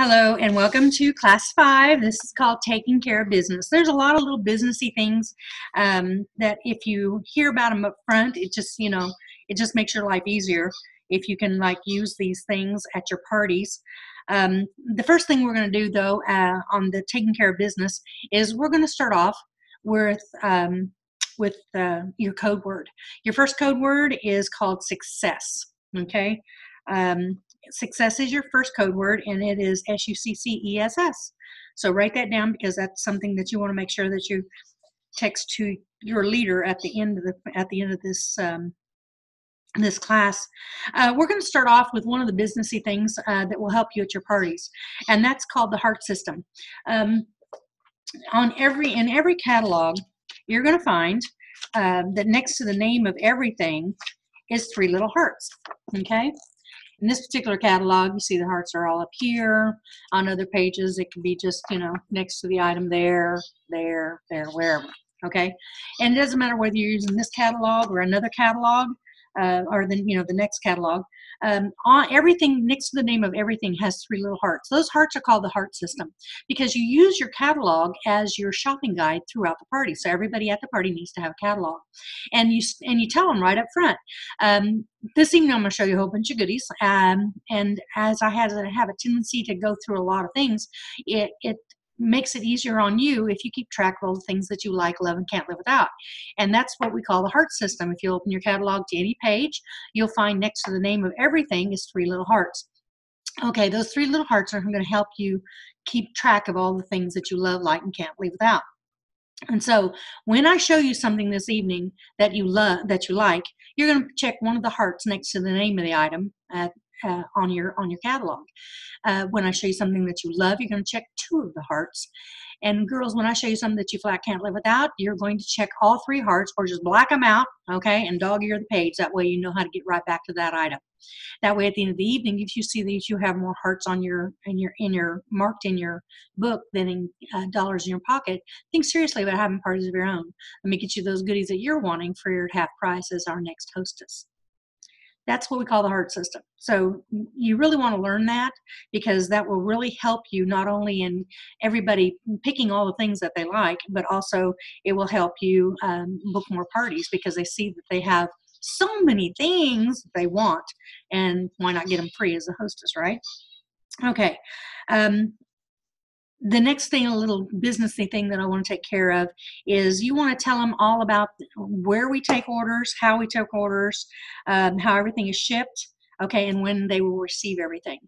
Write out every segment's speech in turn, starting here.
Hello and welcome to Class 5. This is called Taking Care of Business. There's a lot of little businessy things that if you hear about them up front, it just makes your life easier if you can use these things at your parties. The first thing we're going to do though on the Taking Care of Business is we're going to start off with your code word. Your first code word is called success. Okay. Success is your first code word, and it is SUCCESS. So write that down because that's something that you want to make sure that you text to your leader at the end of this class. We're going to start off with one of the businessy things that will help you at your parties, and that's called the heart system. In every catalog, you're going to find that next to the name of everything is 3 little hearts. Okay. In this particular catalog, you see the hearts are all up here. On other pages, it can be just, next to the item there, wherever. Okay? And it doesn't matter whether you're using this catalog or another catalog, or the next catalog. On everything next to the name of everything has 3 little hearts. Those hearts are called the heart system because you use your catalog as your shopping guide throughout the party. So everybody at the party needs to have a catalog, and you tell them right up front. This evening I'm going to show you a whole bunch of goodies, and as I have a tendency to go through a lot of things, it makes it easier on you if you keep track of all the things that you like, love, and can't live without. And that's what we call the heart system. If you open your catalog to any page, you'll find next to the name of everything is 3 little hearts. Okay, those 3 little hearts are going to help you keep track of all the things that you love, like, and can't live without. And so when I show you something this evening that you like, you're going to check one of the hearts next to the name of the item on your catalog. When I show you something that you love, you're going to check 2 of the hearts. And girls, when I show you something that you flat can't live without, you're going to check all 3 hearts or just black them out, okay, and dog-ear the page. That way you know how to get right back to that item. That way at the end of the evening, if you see that you have more hearts on marked in your book than in dollars in your pocket, think seriously about having parties of your own. Let me get you those goodies that you're wanting for your half price as our next hostess. That's what we call the heart system. So you really want to learn that because that will really help you not only in everybody picking all the things that they like, but also it will help you book more parties because they see that they have so many things they want, and why not get them free as a hostess, right? Okay. The next thing, a little businessy thing that I want to take care of is you want to tell them all about where we take orders, how we take orders, how everything is shipped, okay, and when they will receive everything.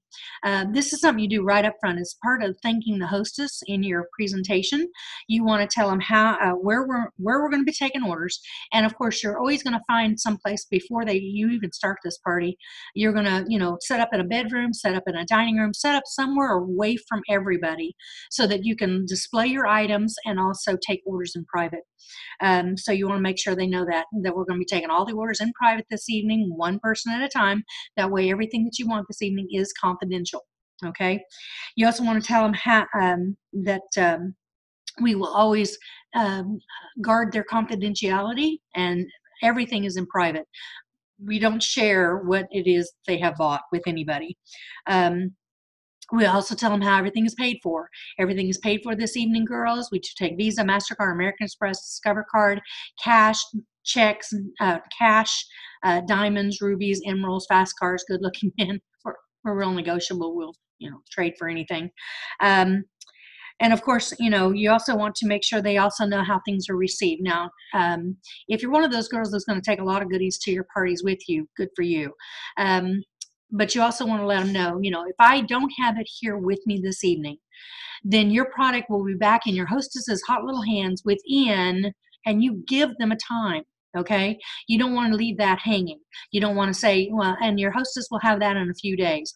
This is something you do right up front. As part of thanking the hostess in your presentation, you want to tell them how, where we're going to be taking orders, and of course, you're always going to find someplace before you even start this party. You're going to, set up in a bedroom, set up in a dining room, set up somewhere away from everybody, so that you can display your items and also take orders in private. So you want to make sure they know that we're going to be taking all the orders in private this evening, one person at a time. That way everything that you want this evening is confidential. Okay. You also want to tell them that we will always guard their confidentiality, and everything is in private. We don't share what it is they have bought with anybody. We also tell them how everything is paid for. Everything is paid for this evening, girls. We take Visa, MasterCard, American Express, Discover Card, cash, checks, diamonds, rubies, emeralds, fast cars, good-looking men. We're real negotiable. We'll, trade for anything. And of course, you also want to make sure they also know how things are received. Now, if you're one of those girls that's going to take a lot of goodies to your parties with you, good for you. But you also want to let them know, if I don't have it here with me this evening, then your product will be back in your hostess's hot little hands and you give them a time. Okay. You don't want to leave that hanging. You don't want to say, well, and your hostess will have that in a few days.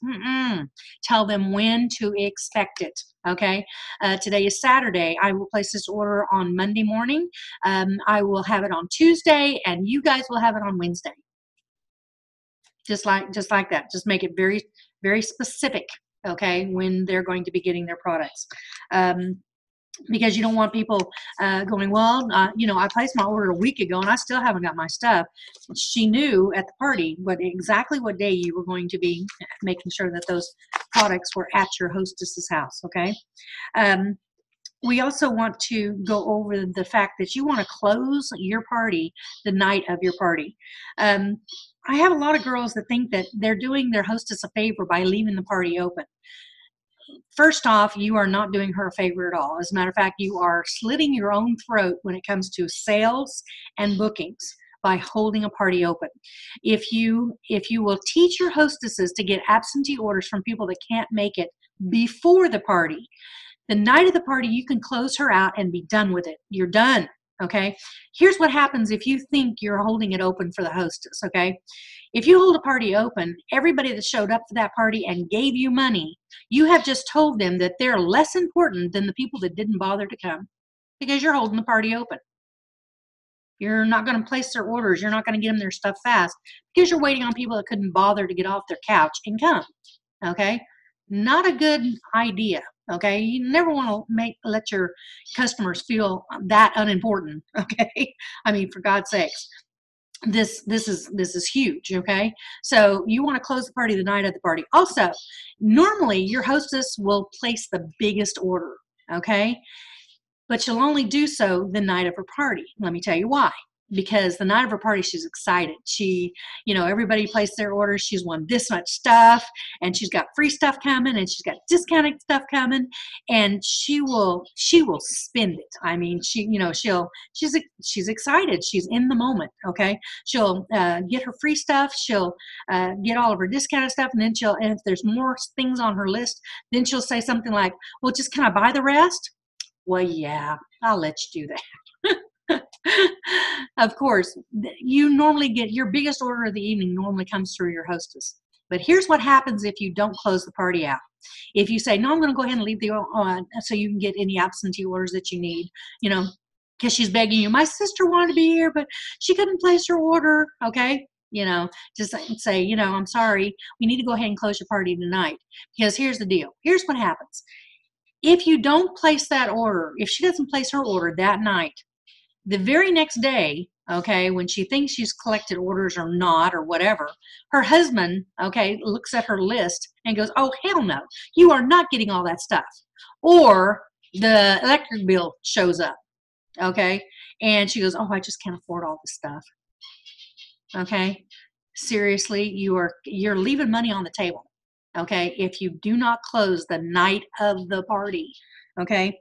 Tell them when to expect it. Okay. Today is Saturday. I will place this order on Monday morning. I will have it on Tuesday, and you guys will have it on Wednesday. Just like that. Just make it very, very specific, okay, when they're going to be getting their products. Because you don't want people going, well, I placed my order a week ago and I still haven't got my stuff. She knew at the party exactly what day you were going to be making sure that those products were at your hostess's house, okay? We also want to go over the fact that you want to close your party the night of your party. I have a lot of girls that think that they're doing their hostess a favor by leaving the party open. First off, you are not doing her a favor at all. As a matter of fact, you are slitting your own throat when it comes to sales and bookings by holding a party open. If you will teach your hostesses to get absentee orders from people that can't make it before the party, the night of the party, you can close her out and be done with it. You're done, okay? Here's what happens if you think you're holding it open for the hostess, okay? If you hold a party open, everybody that showed up for that party and gave you money, you have just told them that they're less important than the people that didn't bother to come because you're holding the party open. You're not going to place their orders. You're not going to get them their stuff fast because you're waiting on people that couldn't bother to get off their couch and come, okay? Not a good idea. Okay, you never want to let your customers feel that unimportant. Okay, I mean, for God's sakes, this is huge. Okay, so you want to close the party the night of the party. Also, normally your hostess will place the biggest order. Okay, but she'll only do so the night of her party. Let me tell you why. Because the night of her party, she's excited. Everybody placed their orders. She's won this much stuff, and she's got free stuff coming, and she's got discounted stuff coming, and she will spend it. I mean, she's excited. She's in the moment. Okay, she'll get her free stuff. She'll get all of her discounted stuff, and then and if there's more things on her list, then she'll say something like, "Well, just can I buy the rest?" Well, yeah, I'll let you do that. Of course, you normally get your biggest order of the evening normally comes through your hostess. But here's what happens if you don't close the party out. If you say, no, I'm going to go ahead and leave the on so you can get any absentee orders that you need, because she's begging you. My sister wanted to be here, but she couldn't place her order. Okay. Just say, I'm sorry. We need to go ahead and close your party tonight. Because here's the deal. Here's what happens. If you don't place that order, if she doesn't place her order that night, the very next day, okay, when she thinks she's collected orders or not or whatever, her husband, okay, looks at her list and goes, oh, hell no, you are not getting all that stuff. Or the electric bill shows up, okay, and she goes, oh, I just can't afford all this stuff. Okay, seriously, you're leaving money on the table, okay, if you do not close the night of the party, okay.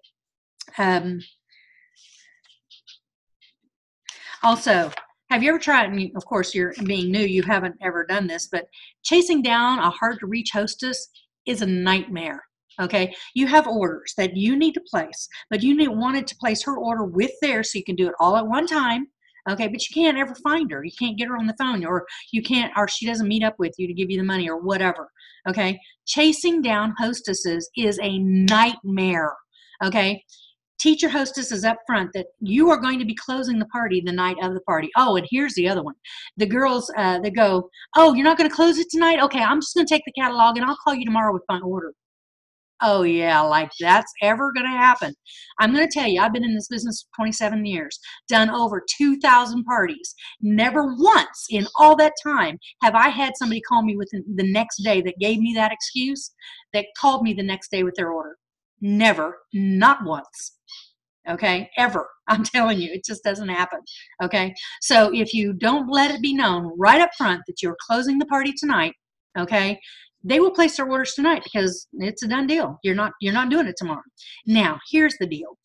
Also, have you ever tried, and of course you're being new, you haven't ever done this, but chasing down a hard to reach hostess is a nightmare. Okay, you have orders that you need to place, but you wanted to place her order with theirs so you can do it all at one time. Okay, but you can't ever find her. You can't get her on the phone, or she doesn't meet up with you to give you the money or whatever. Okay, chasing down hostesses is a nightmare. Okay. Teach your hostesses up front that you are going to be closing the party the night of the party. Oh, and here's the other one. The girls, they go, oh, you're not going to close it tonight? Okay, I'm just going to take the catalog and I'll call you tomorrow with my order. Oh, yeah, like that's ever going to happen. I'm going to tell you, I've been in this business 27 years, done over 2,000 parties. Never once in all that time have I had somebody call me within the next day that gave me that excuse, that called me the next day with their order. Never, not once. Okay, ever. I'm telling you, it just doesn't happen. Okay, so if you don't let it be known right up front that you're closing the party tonight, okay, they will place their orders tonight because it's a done deal. You're not doing it tomorrow. Now, here's the deal.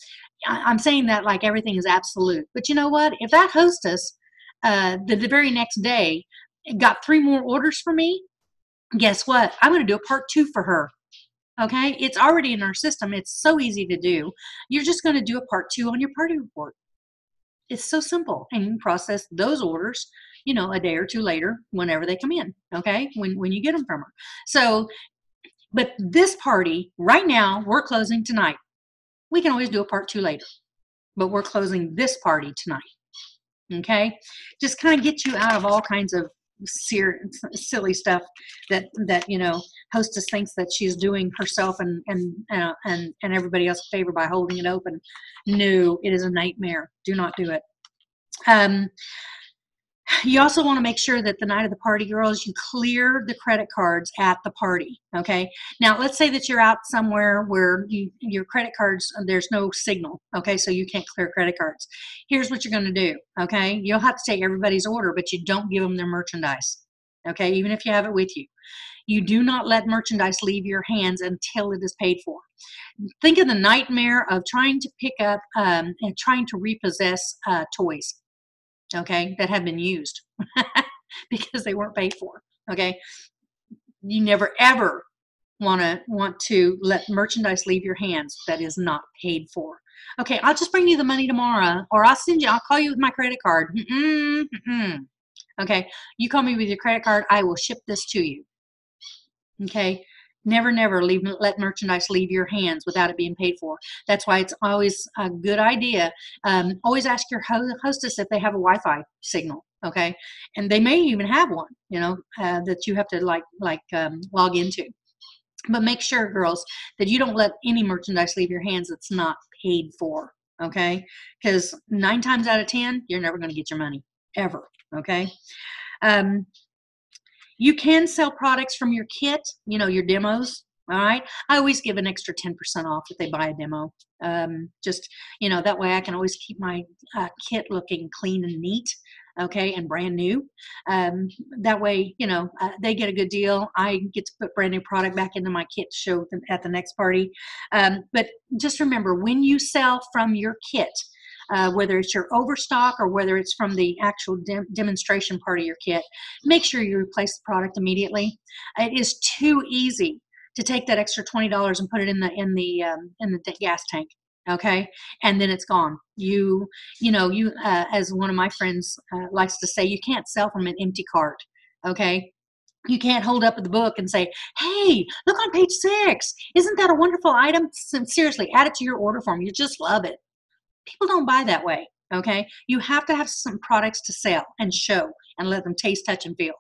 I'm saying that like everything is absolute, but you know what? If that hostess the very next day got 3 more orders for me, guess what? I'm going to do a part 2 for her. Okay, it's already in our system. It's so easy to do. You're just going to do a part 2 on your party report. It's so simple, and you can process those orders, a day or 2 later, whenever they come in. Okay, when you get them from her. So, but this party right now, we're closing tonight. We can always do a part 2 later, but we're closing this party tonight. Okay, just kind of get you out of all kinds of silly stuff that hostess thinks that she's doing herself and everybody else a favor by holding it open. No, it is a nightmare. Do not do it. You also want to make sure that the night of the party, girls, you clear the credit cards at the party, okay? Now, let's say that you're out somewhere where your credit cards, there's no signal, okay? So you can't clear credit cards. Here's what you're going to do, okay? You'll have to take everybody's order, but you don't give them their merchandise, okay? Even if you have it with you. You do not let merchandise leave your hands until it is paid for. Think of the nightmare of trying to pick up and trying to repossess toys, okay, that have been used because they weren't paid for, okay? You never ever want to let merchandise leave your hands that is not paid for. Okay, I'll just bring you the money tomorrow, or I'll call you with my credit card. Okay, you call me with your credit card, I will ship this to you. Okay, never let merchandise leave your hands without it being paid for. That's why it's always a good idea. Always ask your hostess if they have a Wi-Fi signal, okay? And they may even have one, you know, that you have to log into. But make sure, girls, that you don't let any merchandise leave your hands that's not paid for, okay? Because 9 times out of 10, you're never going to get your money, ever, okay? You can sell products from your kit, you know, your demos, all right? I always give an extra 10% off if they buy a demo. Just, you know, that way I can always keep my kit looking clean and neat, okay, and brand new. That way, you know, they get a good deal. I get to put brand new product back into my kit to show them at the next party. But just remember, when you sell from your kit, whether it's your overstock or whether it's from the actual demonstration part of your kit, make sure you replace the product immediately. It is too easy to take that extra $20 and put it in the gas tank, okay, and then it's gone. You know, as one of my friends likes to say, you can't sell from an empty cart, okay. You can't hold up the book and say, hey, look on page 6. Isn't that a wonderful item? Seriously, add it to your order form. You just love it. People don't buy that way, okay? You have to have some products to sell and show and let them taste, touch, and feel.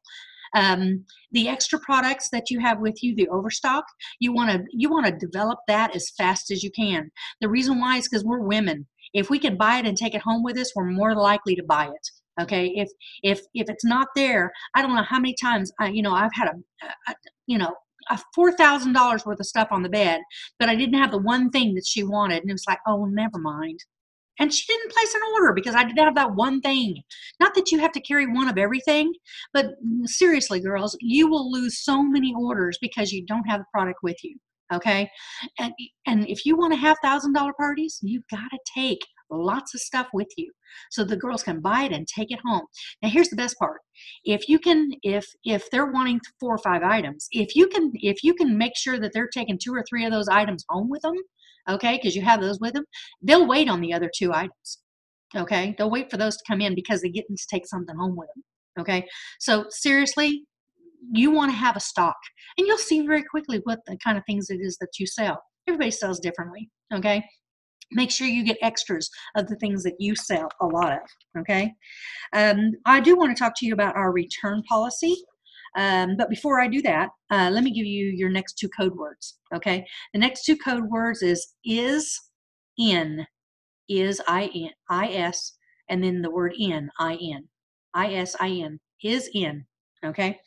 The extra products that you have with you, the overstock, you want to develop that as fast as you can. The reason why is because we're women. If we can buy it and take it home with us, we're more likely to buy it. Okay, if it's not there, I don't know how many times I've had a $4,000 worth of stuff on the bed, but I didn't have the one thing that she wanted, and it was like, oh, never mind. And she didn't place an order because I didn't have that one thing. Not that you have to carry one of everything, but seriously, girls, you will lose so many orders because you don't have the product with you. Okay, and if you want to have $1,000 parties, you've got to take lots of stuff with you so the girls can buy it and take it home. Now here's the best part. If they're wanting 4 or 5 items, if you can make sure that they're taking 2 or 3 of those items home with them, okay, because you have those with them, they'll wait on the other 2 items. Okay, they'll wait for those to come in because they get to take something home with them. Okay, so seriously, you want to have a stock, and you'll see very quickly what the kind of things it is that you sell. Everybody sells differently. Okay, make sure you get extras of the things that you sell a lot of. Okay, I do want to talk to you about our return policy. But before I do that, let me give you your next 2 code words. Okay, the next 2 code words is in, is I-N, I-S, and then the word in, I-N, I-S-I-N, is in. Okay,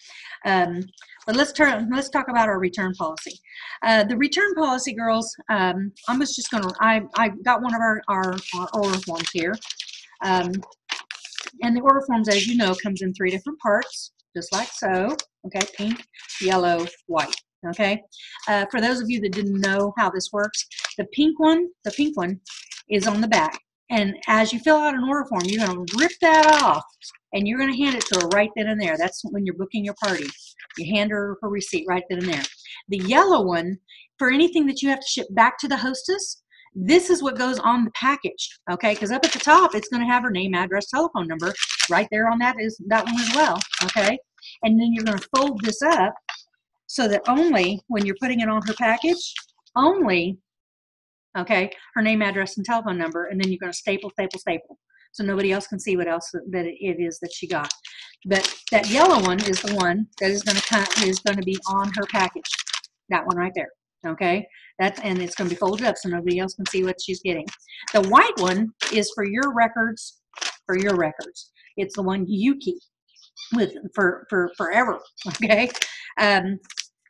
but let's talk about our return policy. The return policy, girls. I got one of our order forms here, and the order forms, as you know, comes in 3 different parts, just like so. Okay, pink, yellow, white. Okay, for those of you that didn't know how this works, the pink one is on the back, and as you fill out an order form, you're going to rip that off. And you're going to hand it to her right then and there. That's when you're booking your party. You hand her her receipt right then and there. The yellow one, for anything that you have to ship back to the hostess, this is what goes on the package, okay? Because up at the top, it's going to have her name, address, telephone number. Right there on that is that one as well, okay? And then you're going to fold this up so that only when you're putting it on her package, only, okay, her name, address, and telephone number, and then you're going to staple, staple, staple. So nobody else can see what else that it is that she got. But that yellow one is the one that is going to be on her package. That one right there. Okay, and it's going to be folded up so nobody else can see what she's getting. The white one is for your records. For your records, it's the one you keep. for forever. Okay.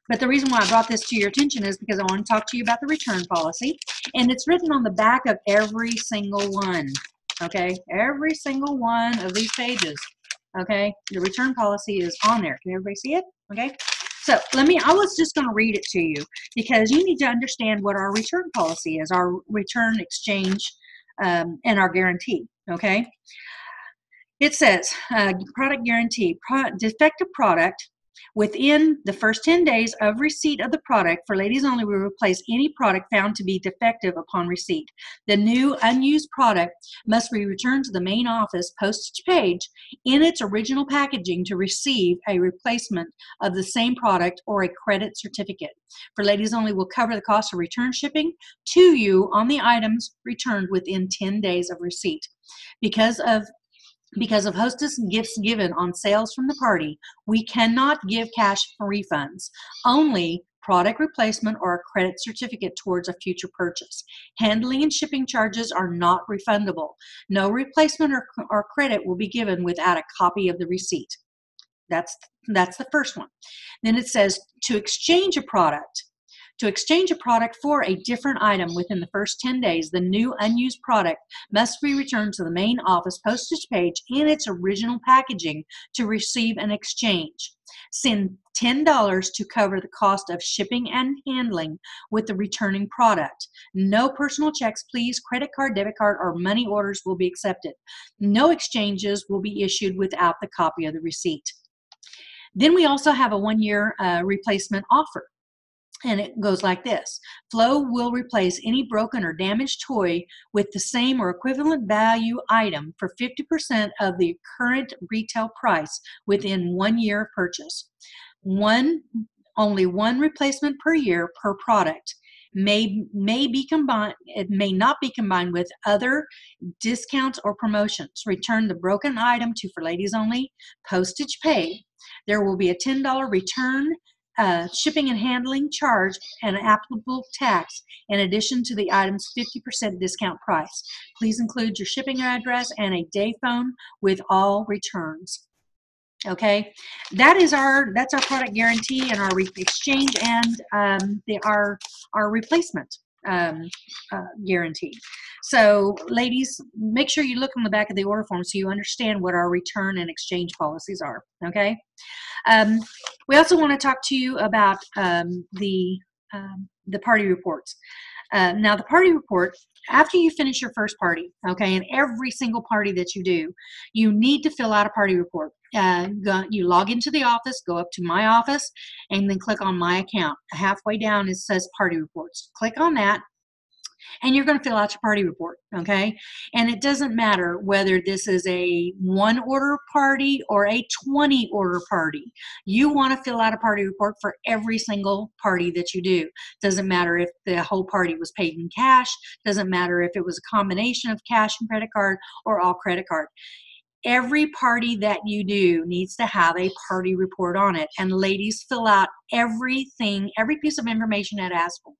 But the reason why I brought this to your attention is because I want to talk to you about the return policy, and it's written on the back of every single one. Okay, every single one of these pages. Okay, the return policy is on there. Can everybody see it? Okay, so I was just going to read it to you because you need to understand what our return policy is, our return exchange, and our guarantee. Okay, it says product guarantee, defective product. Within the first 10 days of receipt of the product, for ladies only, we replace any product found to be defective upon receipt. The new unused product must be returned to the main office postage page in its original packaging to receive a replacement of the same product or a credit certificate. For ladies only, will cover the cost of return shipping to you on the items returned within 10 days of receipt. Because of hostess gifts given on sales from the party, we cannot give cash for refunds, only product replacement or a credit certificate towards a future purchase. Handling and shipping charges are not refundable. No replacement or credit will be given without a copy of the receipt. That's the first one. Then it says to exchange a product. To exchange a product for a different item within the first 10 days, the new unused product must be returned to the main office postage page in its original packaging to receive an exchange. Send $10 to cover the cost of shipping and handling with the returning product. No personal checks, please. Credit card, debit card, or money orders will be accepted. No exchanges will be issued without the copy of the receipt. Then we also have a 1-year replacement offer. And it goes like this. Flow will replace any broken or damaged toy with the same or equivalent value item for 50% of the current retail price within 1 year of purchase. Only one replacement per year per product. May be combined. It may not be combined with other discounts or promotions. Return the broken item to For Ladies Only, postage paid. There will be a $10 return shipping and handling charge and applicable tax in addition to the item's 50% discount price. Please include your shipping address and a day phone with all returns. Okay, that's our product guarantee and our exchange and our replacement guarantee. So ladies, make sure you look on the back of the order form so you understand what our return and exchange policies are. Okay. We also want to talk to you about the party reports. Now, the party report, after you finish your first party, okay, and every single party that you do, you need to fill out a party report. You log into the office, go up to My Office, and then click on My Account. Halfway down, it says Party Reports. Click on that. And you're going to fill out your party report, okay? And it doesn't matter whether this is a 1 order party or a 20 order party. You want to fill out a party report for every single party that you do. Doesn't matter if the whole party was paid in cash. Doesn't matter if it was a combination of cash and credit card or all credit card. Every party that you do needs to have a party report on it. And ladies, fill out everything, every piece of information it asks for.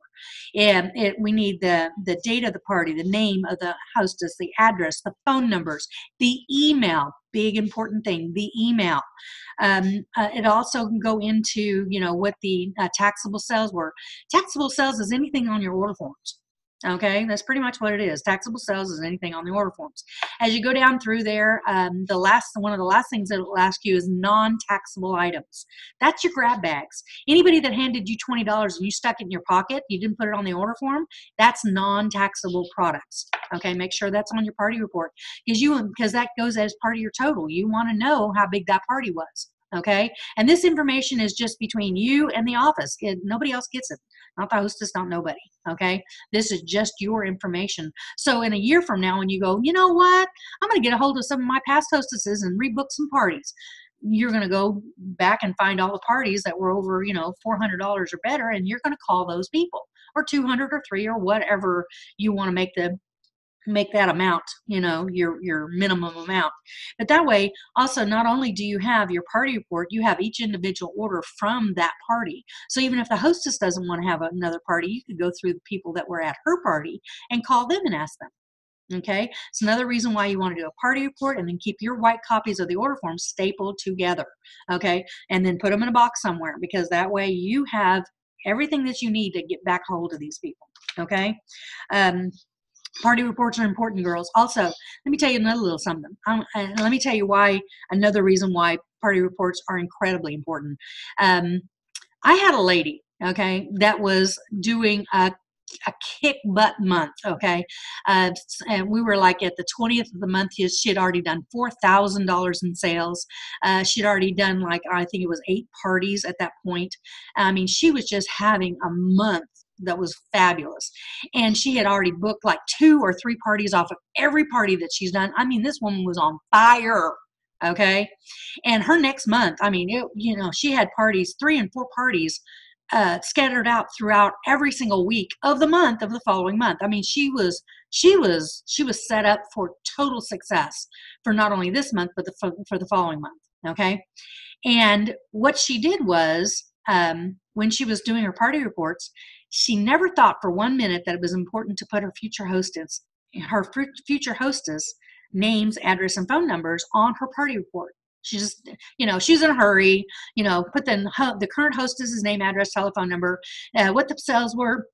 And we need the date of the party, the name of the hostess, the address, the phone numbers, the email, big important thing, the email. It also can go into, what the taxable sales were. Taxable sales is anything on your order forms. Okay, that's pretty much what it is. Taxable sales is anything on the order forms. As you go down through there, one of the last things that it will ask you is non-taxable items. That's your grab bags. Anybody that handed you $20 and you stuck it in your pocket, you didn't put it on the order form, that's non-taxable products. Okay, make sure that's on your party report because that goes as part of your total. You want to know how big that party was. Okay, and this information is just between you and the office. Nobody else gets it. Not the hostess, not nobody. Okay, this is just your information. So in a year from now, when you go, you know what, I'm going to get a hold of some of my past hostesses and rebook some parties. You're going to go back and find all the parties that were over, $400 or better, and you're going to call those people, or 200 or 3 or whatever you want to make that amount, your minimum amount. But that way, also, not only do you have your party report, you have each individual order from that party. So even if the hostess doesn't want to have another party, you could go through the people that were at her party and call them and ask them. Okay, it's another reason why you want to do a party report, and then keep your white copies of the order forms stapled together. Okay, and then put them in a box somewhere, because that way you have everything that you need to get back hold of these people. Okay, party reports are important, girls. Also, let me tell you another little something. Let me tell you why, another reason why party reports are incredibly important. I had a lady, okay, that was doing a kick butt month, okay? And we were like at the 20th of the month, she had already done $4,000 in sales. She'd already done, like, I think it was 8 parties at that point. I mean, she was just having a month that was fabulous. And she had already booked like 2 or 3 parties off of every party that she's done. I mean, this woman was on fire. Okay. And her next month, I mean, she had parties, 3 and 4 parties scattered out throughout every single week of the month of the following month. I mean, she was set up for total success for not only this month, but for the following month. Okay. And what she did was, when she was doing her party reports, she never thought for 1 minute that it was important to put her future hostess names, address, and phone numbers on her party report. She just, she's in a hurry, put the current hostess's name, address, telephone number, what the sales were,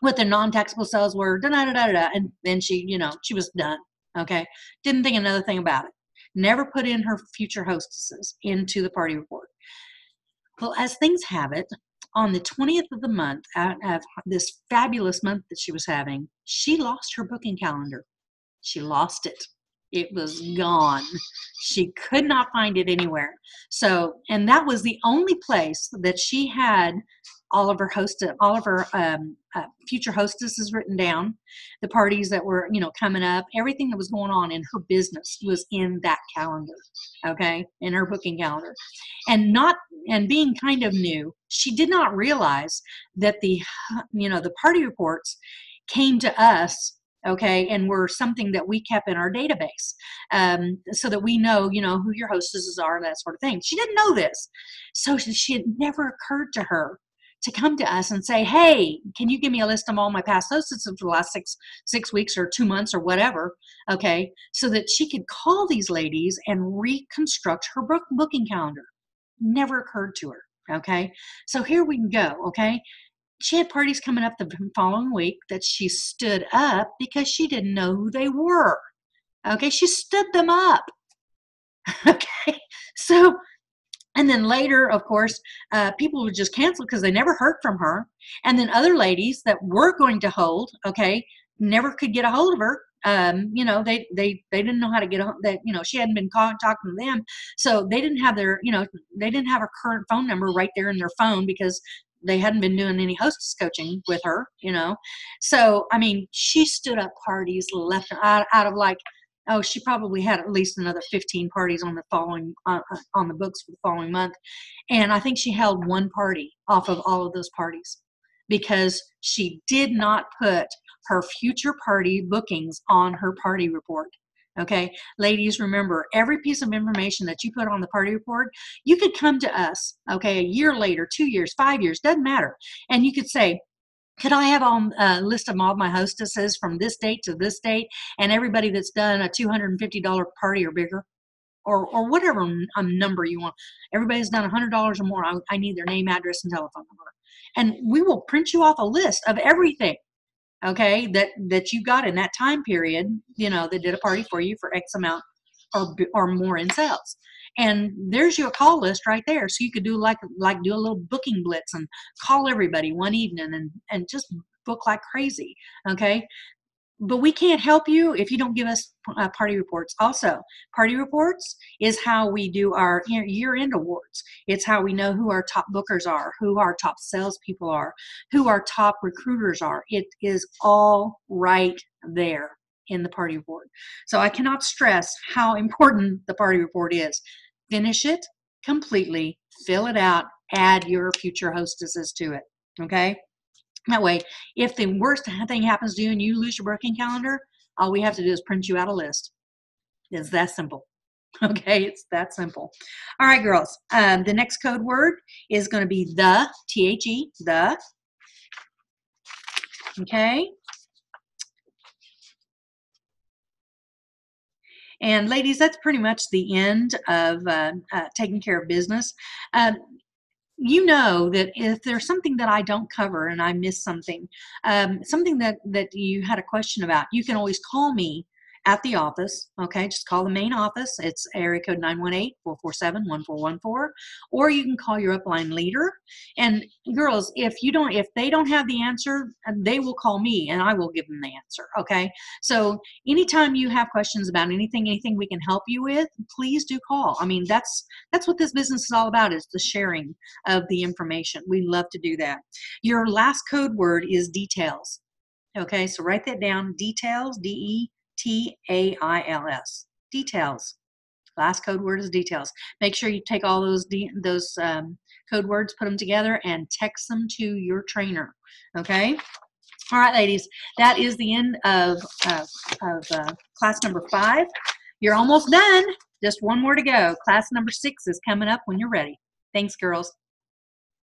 what the non-taxable sales were, da-da-da-da-da, and then she was done, okay? Didn't think another thing about it. Never put in her future hostesses into the party report. Well, as things have it, on the 20th of the month, out of this fabulous month that she was having, she lost her booking calendar. She lost it. It was gone. She could not find it anywhere. So, and that was the only place that she had all of her future hostesses written down, the parties that were, coming up, everything that was going on in her business was in that calendar, okay, in her booking calendar. And being kind of new, she did not realize that the party reports came to us, okay, and were something that we kept in our database, so that we know, who your hostesses are, that sort of thing. She didn't know this. So it never occurred to her to come to us and say, hey, can you give me a list of all my past hostesses for the last six weeks or 2 months or whatever, okay, so that she could call these ladies and reconstruct her booking calendar. Never occurred to her, okay? So here we can go, okay? She had parties coming up the following week that she stood up because she didn't know who they were. Okay, she stood them up. Okay, so, and then later, of course, people would just cancel because they never heard from her. And then other ladies that were going to hold, okay, never could get a hold of her. They didn't know how to get a, that, she hadn't been talking to them. So they didn't have they didn't have her current phone number right there in their phone because they hadn't been doing any hostess coaching with her, So, I mean, she stood up parties left out of like, oh, she probably had at least another 15 parties on the on the books for the following month. And I think she held 1 party off of all of those parties because she did not put her future party bookings on her party report. Okay, ladies, remember, every piece of information that you put on the party report, you could come to us, okay, a year later, 2 years, 5 years, doesn't matter. And you could say, could I have a list of all my hostesses from this date to this date and everybody that's done a $250 party or bigger? Or whatever number you want. Everybody's done $100 or more. I need their name, address, and telephone number. And we will print you off a list of everything, okay, that you got in that time period, that did a party for you for X amount or more in sales. And there's your call list right there. So you could do like do a little booking blitz and call everybody one evening and just book like crazy. Okay. But we can't help you if you don't give us party reports. Also, party reports is how we do our year-end awards. It's how we know who our top bookers are, who our top salespeople are, who our top recruiters are. It is all right there in the party report. So I cannot stress how important the party report is. Finish it completely, fill it out, add your future hostesses to it, okay? That way, if the worst thing happens to you and you lose your booking calendar, all we have to do is print you out a list. It's that simple. Okay, it's that simple. All right, girls. The next code word is going to be the, T-H-E, the. Okay. And ladies, that's pretty much the end of taking care of business. You know that if there's something that I don't cover and I miss something, something that you had a question about, you can always call me at the office. Okay, just call the main office. It's area code 918-447-1414, or you can call your upline leader. And girls, if they don't have the answer, they will call me and I will give them the answer. Okay, so anytime you have questions about anything we can help you with, please do call. I mean, that's what this business is all about, is the sharing of the information. We love to do that. Your last code word is details. Okay, so write that down. Details, DETAILS. Details. Last code word is details. Make sure you take all those code words, put them together, and text them to your trainer. Okay. All right, ladies, that is the end of class number 5. You're almost done. Just one more to go. Class number 6 is coming up when you're ready. Thanks, girls.